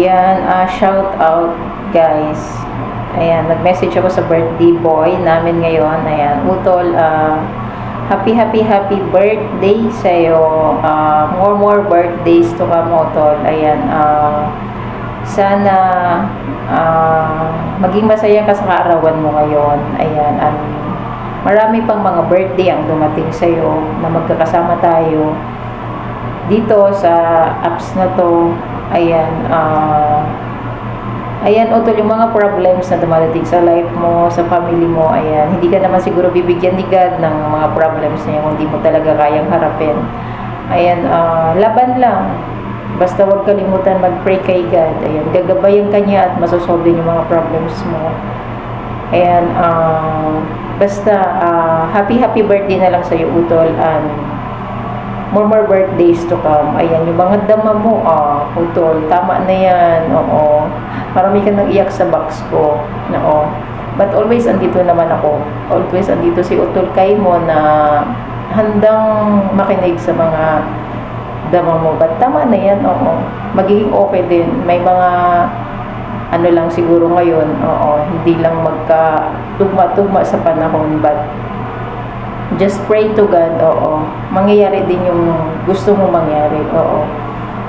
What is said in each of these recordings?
Ayan, shout out guys. Ayan, nag-message ako sa birthday boy namin ngayon. Ayan, Utol, happy birthday sa'yo. More birthdays to come, Utol. Ayan, sana maging masaya ka sa kaarawan mo ngayon. Ayan, marami pang mga birthday ang dumating sa'yo na magkakasama tayo dito sa apps na to. Ayan, Utol, yung mga problems na dumadating sa life mo, sa family mo, ayan, hindi ka naman siguro bibigyan ni God ng mga problems niya kung hindi mo talaga kayang harapin. Ayan, laban lang. Basta huwag kalimutan mag-pray kay God. Ayan, gagabayan ka niya at masosolve din yung mga problems mo. Ayan, basta, happy birthday na lang sa'yo, Utol, and more birthdays to come. Ayan, yung mga dama mo, Utol, tama na yan, oo. Marami ka nang iyak sa box ko, oo. But always andito naman ako. Always andito si Utol kay mo na handang makinig sa mga dama mo. But tama na yan, oo. Magiging okay din. May mga ano lang siguro ngayon, oo. Hindi lang magka-tugma-tugma sa panahon, but just pray to God, oo. Mangyayari din yung gusto mo mangyari, oo.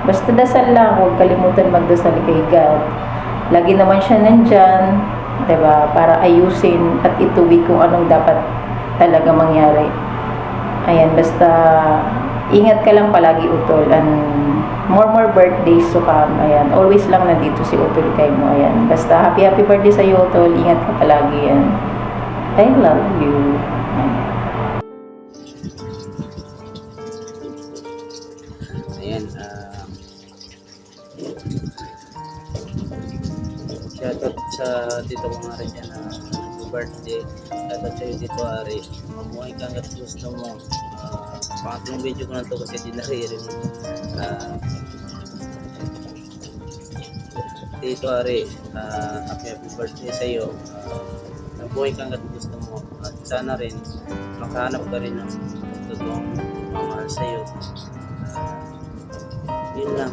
Basta dasal lang, huwag kalimutan magdasal kay God. Lagi naman siya nandyan, diba? Para ayusin at ituwid kung anong dapat talaga mangyari. Ayan, basta ingat ka lang palagi, Utol. And more birthdays to come. Ayan, always lang nandito si Utol kay mo. Ayan, basta happy birthday sa'yo, Utol. Ingat ka palagi. Ayan. I love you. Ayan, shoutout sa dito ko nga rin yan na birthday. Shoutout sa'yo dito, Ari. Mamuhay ka hanggat gusto mo. Pangatlong video ko na to kasi di naririnig. Dito, Ari, happy birthday sa'yo. Mamuhay ka hanggat gusto mo. At sana rin makahanap ka rin ng totoong mamahal sa'yo. Yun lang,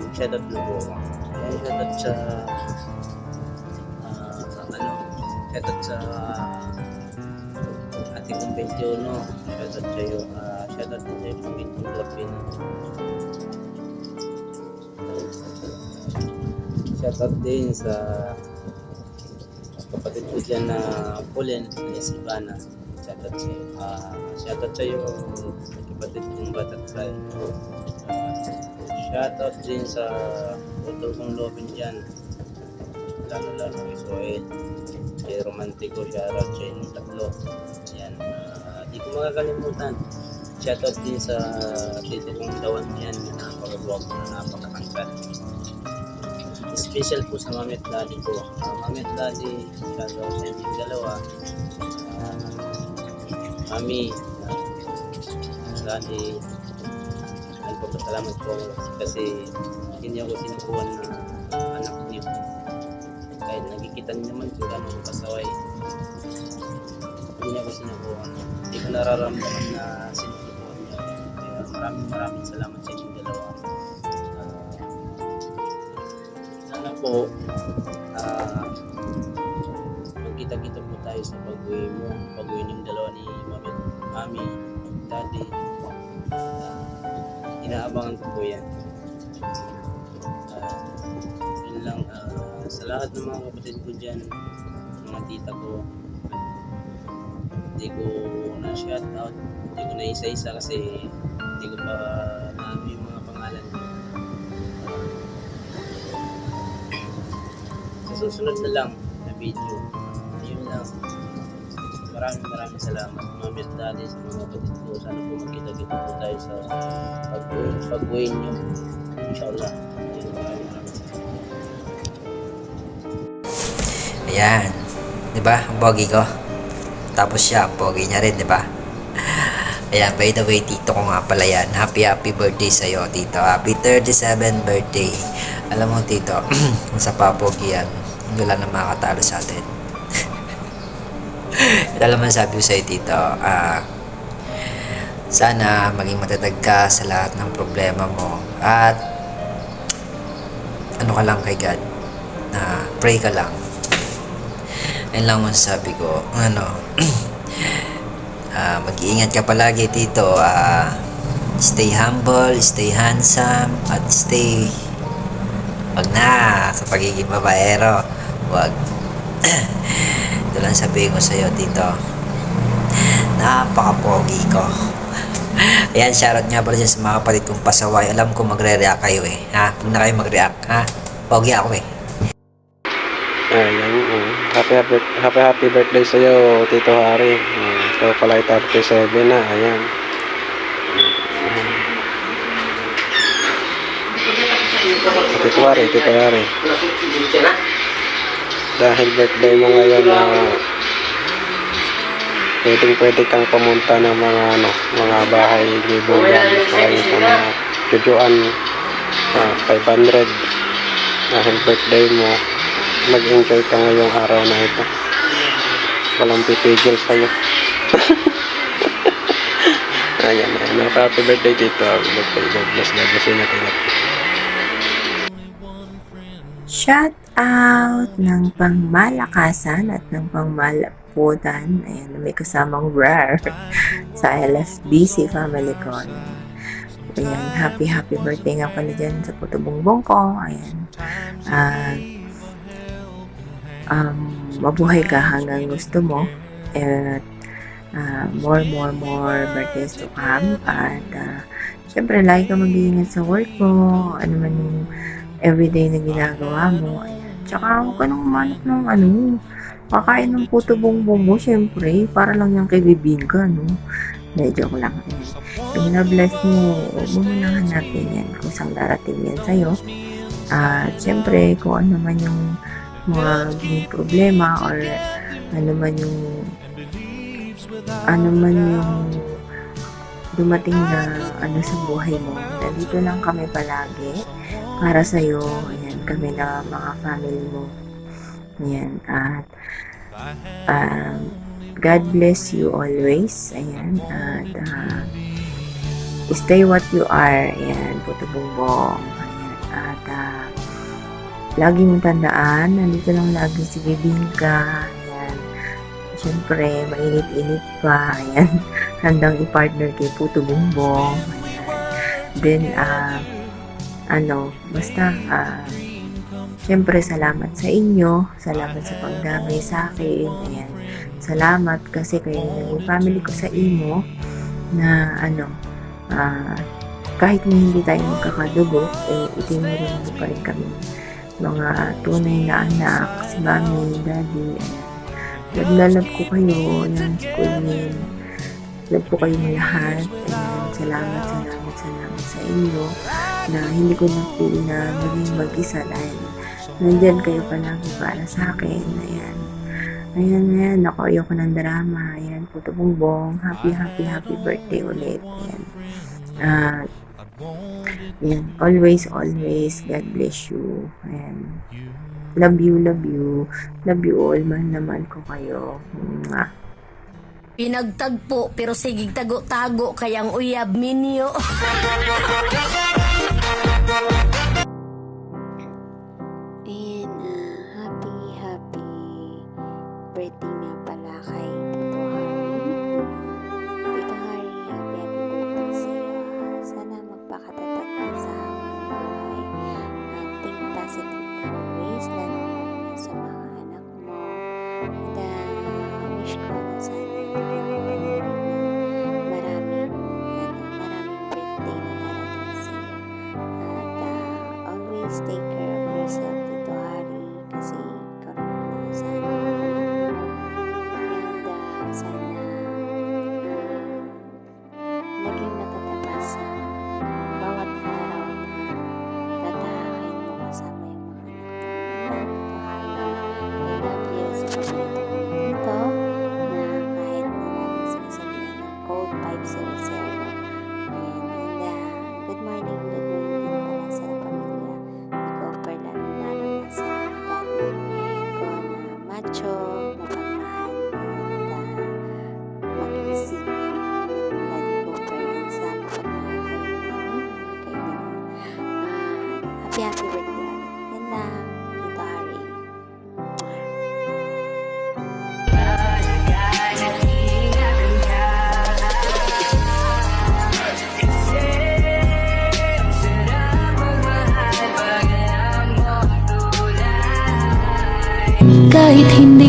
mag-shoutout na po ako. Ayan, shoutout sa shoutout sa ating kong 21, shoutout sa'yo, shoutout din sa'yo kong 21 shoutout din sa kapatid ko dyan na Pauline na Isibana. Shoutout sa'yo, shoutout sa'yo kapatid kong Butterfly. Shoutout din sa utol kong Lobin dyan, lalo kay Soel, kay Romantico, shoutout sa inyong tatlo. Ayan, di ko makakalimutan. Shoutout din sa tito kong Dawan dyan, na napakagwapo na napakatangkad. Special po sa Mami at Daddy ko. Mami at Daddy, shoutout sa inyong dalawa. Mami, Daddy, nagpapasalamat po kasi hindi ako sinukuhan na anak niyo. Kahit nakikita niyo naman kung gano'ng kasaway, hindi niya ako sinukuhan. Hindi ko nararamdaman na sinukuhan niya. Kaya maraming salamat sa inyong dalawa. Sana po magkita-kita po tayo sa pag-uwi mo, pag-uwi ng dalawa ni Mami, Daddy. Inaabangan ko po yan. Yun lang, sa lahat ng mga kapatid ko dyan, mga tita ko, hindi ko na shout out, hindi ko na isa-isa kasi hindi ko pa naano yung mga pangalan nyo. Sa susunod na lang na video, yun lang. Maraming salamat, Mami at Daddy, sa mga kapatid ko. Sana po magkita-kita po tayo sa pag-uwi nyo, inshallah. Maraming salamat. Ayan, di ba? Ang pogi ko. Tapos siya, pogi niya rin, di ba? Ayan, by the way, tito ko nga pala yan. Happy birthday sa'yo, tito. Happy 37th birthday. Alam mo, tito, sa papogi yan, wala na makakatalo sa atin. Ito naman sabi ko sa'yo, tito, sana maging matatag ka sa lahat ng problema mo at ano ka lang kay God, na pray ka lang. Ayun lang masasabi ko, mag-iingat ka palagi dito, stay humble, stay handsome, at wag na sa pagiging babaero, wag. Ito lang sabihin ko sa'yo dito, napaka-pogi ko. Ayan, shoutout nga pala dyan sa mga kapatid kong pasaway. Alam ko magre-react kayo eh, ha? Huwag na kayo mag-react, ha? Pogi ako eh. Ayan, happy birthday sa iyo, Tito Harry. Ikaw pala ay 37 na, ayan. Tito Harry. Dahil birthday mo ngayon na pwede kang pumunta ng mga bahay libugan, kaya sa mga tujuan, 500. Dahil birthday mo, mag-enjoy ka ngayong araw na ito. Walang pipigil sa'yo. Ayan. Happy birthday dito. Happy birthday. God bless you natin. Shout out ng pangmalakasan at ng pangmalaputan. Ayan, may kasamang rare sa LFBC family ko. Ayan, happy birthday nga pala dyan sa puto bongbong ko. Ayan. Mabuhay ka hanggang gusto mo. At more birthdays to come. At syempre, lagi ka mag-iingat sa work mo. Ano man yung everyday na ginagawa mo. Ayan. Tsaka huwag ka nang umanap ng kakain ng puto bongbong mo, syempre, para lang yung kay bibingka, Medyo ko lang. Ayan. Yung na-bless mo, huwag mo nang hanapin yan kung saan darating yan sa'yo. At syempre, kung ano man yung mga problema or ano man yung dumating na sa buhay mo, nandito lang kami palagi para sa'yo. Ayan, kami na mga family mo. Ayan, at God bless you always. Ayan, at stay what you are. Ayan, puto bongbong. Ayan, at lagi mong tandaan, nandito lang lagi si bibingka. Ayan, syempre, mainit-init pa. Ayan, handang i-partner kay puto bongbong. Ayan, then, basta, syempre, salamat sa inyo. Salamat sa pagdamay sa akin. Ayan, salamat kasi kayo naging family ko sa imo na, kahit na hindi tayo magkakadugo, itinuring mo pa rin kami mga tunay na anak, si mami, daddy. Ayan, love ko kayo. Ayan, si Colleen. Love ko kayong lahat. Ayan, salamat sa inyo na hindi ko na-feel na maging mag-isa dahil nandyan kayo palagi para sa akin. Ayan, ako ayoko ng drama. Ayan, puto bongbong. Happy birthday ulit. Ayan. Ayan, always, God bless you. Ayan. Love you. Love you all. Mahal ko kayo. Mwah. Pinagtagpo pero sigig tago-tago kayang uyab minyo. And happy birthday nga pala kay Tito Harry. Tito Harry, happy birthday sa iyo. Sana magpakatatag ka sa aming buhay. And think positive always, lalo na sa mga anak mo. And wish ko na sana maraming birthday na darating sa iyo. At always take care of yourself, Tito Harry, kasi ikaw rin mo na sana. And sana maging matatapos sa bawat araw na tatahakin mo kasama yung mga anak mo. Tito Harry, I love you sa pagkakataon dito na kahit na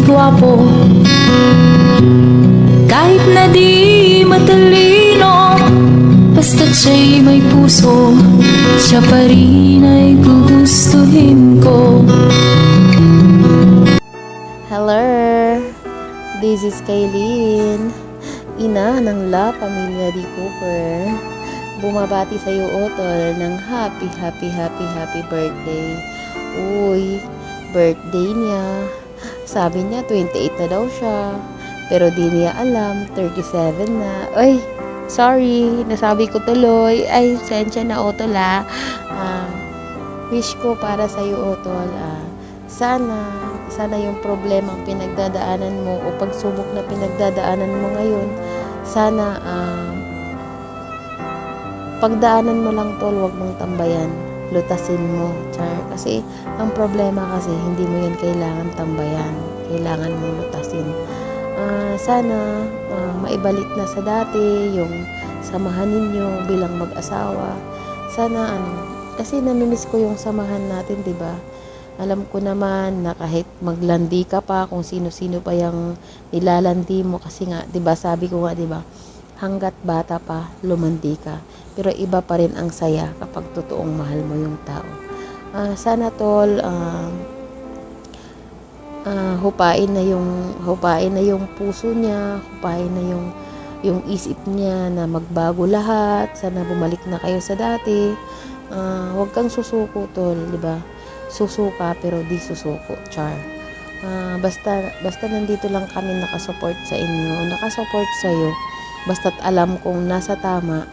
gwapo. Kahit na di matalino, basta't siya'y may puso, siya pa rin ay gugustuhin ko. Hello, this is Kaylin, ina ng La Pamilya Di Cooper. Bumabati sa iyo, Otol, ng happy birthday. Uy, birthday niya. Sabi niya 28 na daw siya, pero di niya alam 37 na. Ay, sorry, nasabi ko tuloy. Ay, sensya na, Otol, wish ko para sa iyo, Otol, sana yung problemang pinagdadaanan mo o pagsubok na pinagdadaanan mo ngayon, sana pagdaanan mo lang, Tol, wag mong tambayan, lutasin mo, Char. Kasi ang problema kasi hindi mo yan kailangan tambayan, kailangan mo lutasin. Sana maibalik na sa dati yung samahan ninyo bilang mag-asawa. Sana kasi namimiss ko yung samahan natin, 'di ba? Alam ko naman na kahit maglandi ka pa, kung sino-sino pa yung nilalandi mo, kasi nga, 'di ba, sabi ko nga, 'di ba, hangga't bata pa, lumandi ka. Pero iba pa rin ang saya kapag totoong mahal mo yung tao. Sana, Tol, hupain na yung puso niya, hupain na yung isip niya na magbago lahat. Sana bumalik na kayo sa dati. Huwag kang susuko, Tol, 'di ba? Susuka pero di susuko, Char. Basta nandito lang kami nakasupport sa inyo, nakasupport sa iyo. Basta't alam kong nasa tama,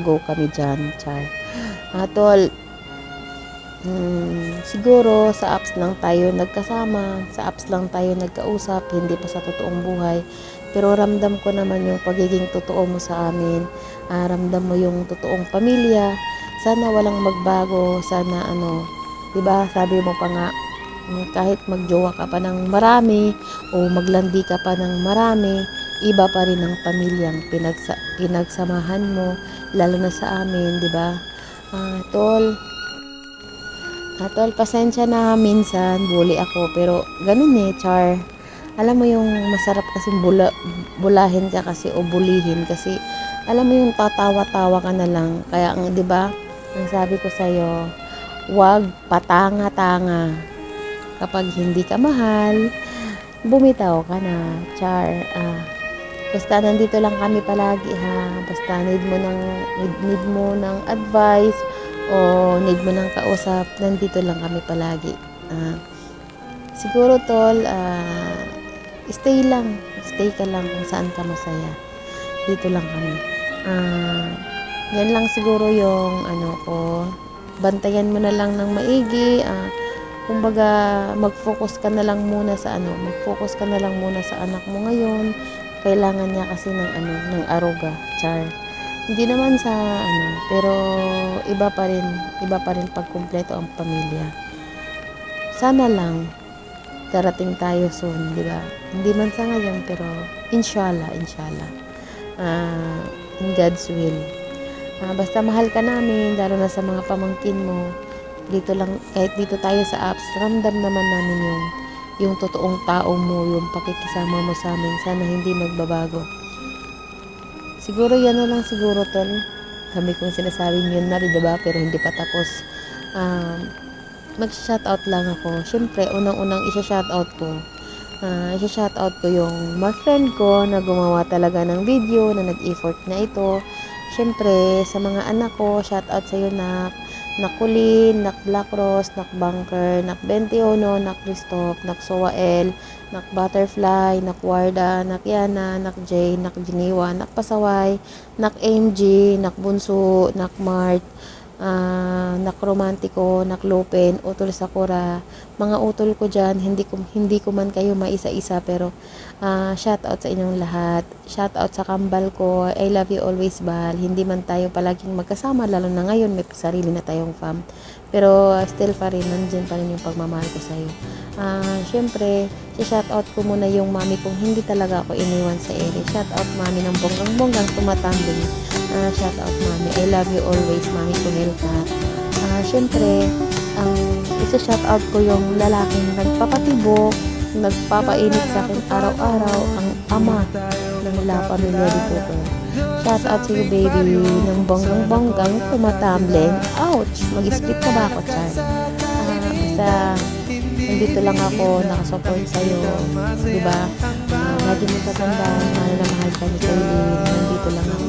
go kami dyan, Char. Tol, siguro sa apps lang tayo nagkasama, sa apps lang tayo nagkausap, hindi pa sa totoong buhay. Pero ramdam ko naman yung pagiging totoo mo sa amin. Ramdam mo yung totoong pamilya. Sana walang magbago, sana diba, sabi mo pa nga, kahit magjowa ka pa ng marami o maglandi ka pa ng marami, iba pa rin ang pamilyang pinagsamahan mo, lalo na sa amin, diba? Tol, pasensya na minsan, bully ako, pero ganun Char. Alam mo yung masarap kasi bulahin ka kasi o bulihin kasi, alam mo yung tatawa-tawa ka na lang, kaya diba, ang sabi ko sa'yo, wag patanga-tanga. Kapag hindi ka mahal, bumitaw ka na, Char. Basta nandito lang kami palagi, basta need mo ng advice o need mo ng kausap, nandito lang kami palagi. Siguro, Tol, stay ka lang kung saan ka masaya. Dito lang kami. Yan lang siguro yung ko. Bantayan mo na lang ng maigi. Kumbaga, mag-focus ka na lang muna sa mag-focus ka na lang muna sa anak mo ngayon. Kailangan niya kasi ng aruga, Char. Hindi naman sa pero iba pa rin pag kumpleto ang pamilya. Sana lang darating tayo soon, di ba? Hindi man sa ngayon, pero inshallah. In God's will. Basta mahal ka namin, lalo na sa mga pamangkin mo. Dito lang, kahit dito tayo sa apps, ramdam naman namin yung totoong tao mo, yung pakikisama mo sa amin. Sana hindi magbabago. Siguro yan na lang siguro, Tol. Kami kung sinasabing yun na, diba? Pero hindi pa tapos. Mag-shoutout lang ako. Siyempre, unang-unang isa-shoutout ko. Isa-shoutout ko yung my friend ko na gumawa talaga ng video, na nag-effort na ito. Siyempre, sa mga anak ko, shoutout sa iyo, Nak Colleen, Nak Black Rose, Nak Bunker, Nak 21, Nak Christoph, Nak Soael, Nak Butterfly, Nak Warda, Nak Yana, Nak Jay, Nak Jiniwa, Nak Pasaway, Nak MG, Nak Bunso, Nak Mart, Nak Romantiko, Nak Lopen, Utol Sakura, mga utol ko dyan, hindi ko man kayo maisa-isa, pero shoutout sa inyong lahat, shoutout sa kambal ko, I love you always, Bal. Hindi man tayo palaging magkasama, lalo na ngayon may sarili na tayong fam, pero still pa rin, nandyan pa rin yung pagmamahal ko sa'yo. Syempre, shoutout ko muna yung mami kong hindi talaga ako iniwan sa ere. Shoutout mami ng bonggang-bonggang tumatambling. Shoutout mami, I love you always, mami ko Helka. Syempre, isa shoutout ko yung lalaking nagpapatibok, nagpapainit sa akin araw-araw, ang ama ng La Pamilya de Cooper. Shout out to you, baby, ng bonggang-bonggang tumatumbling. Ouch! Mag-split na ba ako, Char? Basta, nandito lang ako, nakasupport sa'yo. Diba? Lagi mo tatandaan, mahal na mahal ka ni Kaylin. Nandito lang ako,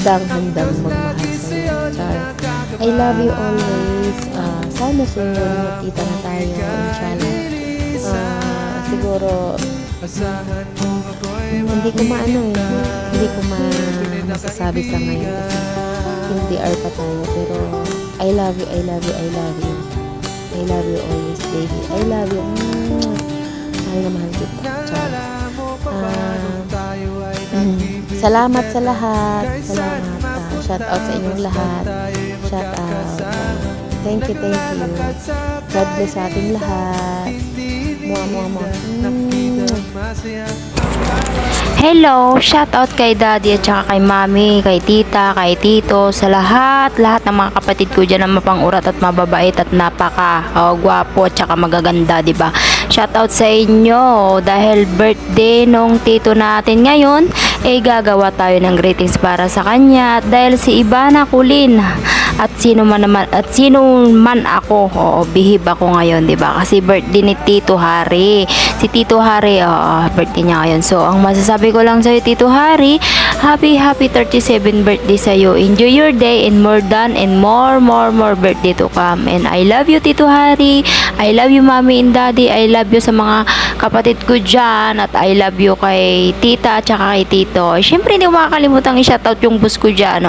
handang magmahal sa'yo, Char. I love you always. Sana soon magkita na tayo, inshallah. Siguro, hindi ko masasabi sa ngayon kasi LDR pa tayo, pero I love you I love you always, baby. I love you. Mahal na mahal kita. Ciao. Salamat sa lahat. Salamat. Shout out sa inyong lahat. Shout out. Thank you. God bless sa ating lahat. Mua. Hello, shout out kay daddy at saka kay mami, kay tita, kay tito, sa lahat ng mga kapatid ko dyan na mapangurat at mababait at napaka gwapo at saka magaganda, diba? Shout out sa inyo dahil birthday nung tito natin ngayon, gagawa tayo ng greetings para sa kanya. At dahil si Ivana Kulin at sino man ako, bihib ako ngayon, diba? Kasi birthday ni Tito Hari. Si Tito Hari, birthday niya ngayon. So, ang masasabi ko lang sa'yo, Tito Hari, happy 37 birthday sa'yo. Enjoy your day and more done and more birthday to come. And I love you, Tito Hari. I love you, Mami and Daddy. I love you sa mga kapatid ko dyan. At I love you kay Tita at saka kay Tito. Siyempre, hindi ko makakalimutan i-shoutout yung boss ko dyan.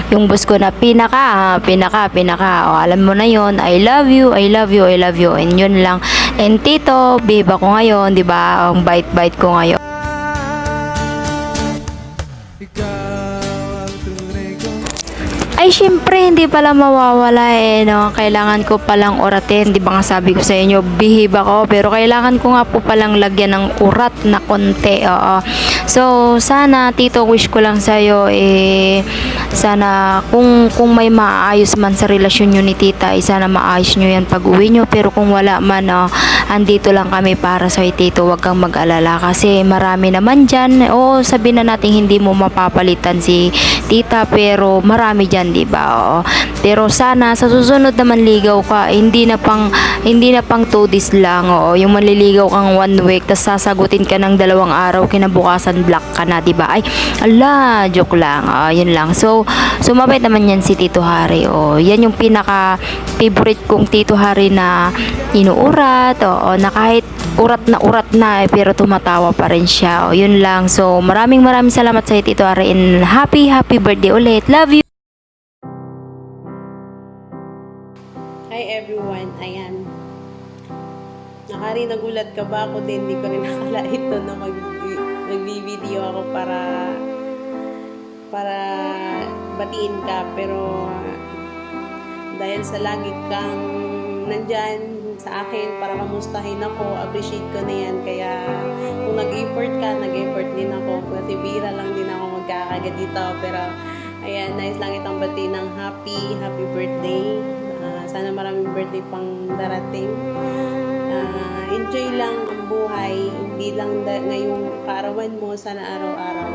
Yung boss ko na pinaka. Alam mo na yon. I love you. And yun lang. And Tito, babe ako ngayon, di ba? Ang bait ko ngayon. Ay, syempre, hindi pala mawawala no? Kailangan ko palang uratin. Di ba nga sabi ko sa inyo, bihib ako. Pero kailangan ko nga po palang lagyan ng urat na konti. So, sana, Tito, wish ko lang sa'yo, sana, kung may maayos man sa relasyon nyo ni Tita, sana maayos nyo yan pag uwi nyo. Pero kung wala man, andito lang kami para sa'yo, Tito. Huwag kang mag-alala. Kasi marami naman dyan. Sabihin na natin hindi mo mapapalitan si Tita, pero marami dyan, di ba? Pero sana sa susunod naman ligaw ka, hindi na pang 2 days lang, yung manliligaw kang 1 week tas sasagutin ka ng 2 araw, kinabukasan black ka na, di ba? Ay, ala, joke lang. Yun lang. So mabait naman yan si Tito Hari. Yan yung pinaka favorite kong Tito Hari na inuurat, na kahit urat na pero tumatawa pa rin siya. Yun lang. So maraming salamat sa Tito Hari and happy birthday ulit. Love you. Hi everyone, ayan. Nagulat ka ba ako din? Hindi ko rin nakalait na mag-video ako para batiin ka. Pero dahil sa lagi kang nandyan sa akin para kamustahin ako, appreciate ko na yan. Kaya kung nag-effort ka, nag-effort din ako. Kasi bira lang din ako magkakaga dito. Pero ayan, nice lang itang batiin ng happy birthday. Sana maraming birthday pang darating. Enjoy lang ang buhay. Hindi lang ngayong kaarawan mo, sana araw-araw.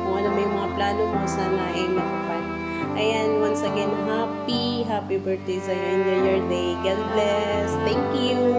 Kung ano may mga plano mo, sana matupad. Ayan, once again, happy birthday sa'yo. Enjoy your day. God bless. Thank you.